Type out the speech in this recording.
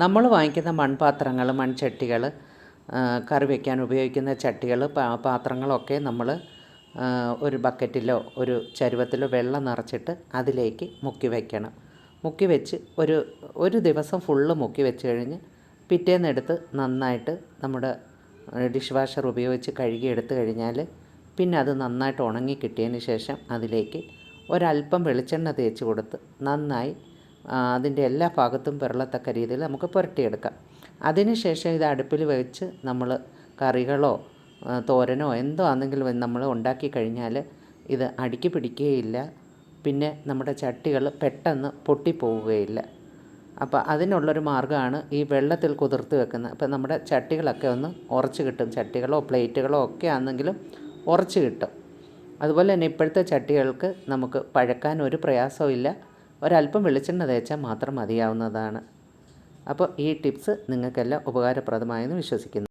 നമ്മൾ വാങ്ങിക്കുന്ന മൺപാത്രങ്ങൾ, മൺചട്ടികൾ, കറി വയ്ക്കാൻ ഉപയോഗിക്കുന്ന ചട്ടികൾ, പാത്രങ്ങളൊക്കെ നമ്മൾ ഒരു ബക്കറ്റിലോ ഒരു ചരുവത്തിലോ വെള്ളം നിറച്ചിട്ട് അതിലേക്ക് മുക്കി വയ്ക്കണം. മുക്കി വെച്ച് ഒരു ദിവസം ഫുള്ള് മുക്കി വെച്ച് കഴിഞ്ഞ് പിറ്റേന്നെടുത്ത് നന്നായിട്ട് നമ്മുടെ ഡിഷ് വാഷർ ഉപയോഗിച്ച് കഴുകി എടുത്തു കഴിഞ്ഞാൽ പിന്നെ അത് നന്നായിട്ട് ഉണങ്ങി കിട്ടിയതിന് ശേഷം അതിലേക്ക് ഒരല്പം വെളിച്ചെണ്ണ തേച്ച് കൊടുത്ത് നന്നായി അതിൻ്റെ എല്ലാ ഭാഗത്തും പിറളത്തക്ക രീതിയിൽ നമുക്ക് പുരട്ടിയെടുക്കാം. അതിന് ശേഷം ഇത് അടുപ്പിൽ വെച്ച് നമ്മൾ കറികളോ തോരനോ എന്തോ ആണെങ്കിലും നമ്മൾ ഉണ്ടാക്കി കഴിഞ്ഞാൽ ഇത് അടിക്ക് പിടിക്കുകയില്ല. പിന്നെ നമ്മുടെ ചട്ടികൾ പെട്ടെന്ന് പൊട്ടിപ്പോവുകയില്ല. അപ്പോൾ അതിനുള്ളൊരു മാർഗ്ഗമാണ് ഈ വെള്ളത്തിൽ കുതിർത്ത് വെക്കുന്നത്. അപ്പോൾ നമ്മുടെ ചട്ടികളൊക്കെ ഒന്ന് ഉറച്ച് കിട്ടും. ചട്ടികളോ പ്ലേറ്റുകളോ ഒക്കെ ആണെങ്കിലും ഉറച്ച് കിട്ടും. അതുപോലെ തന്നെ ഇപ്പോഴത്തെ ചട്ടികൾക്ക് നമുക്ക് പഴക്കാൻ ഒരു പ്രയാസവും ഇല്ല. ഒരല്പം വെളിച്ചെണ്ണ തേച്ചാൽ മാത്രം മതിയാവുന്നതാണ്. അപ്പോൾ ഈ ടിപ്സ് നിങ്ങൾക്കെല്ലാം ഉപകാരപ്രദമായെന്ന് വിശ്വസിക്കുന്നു.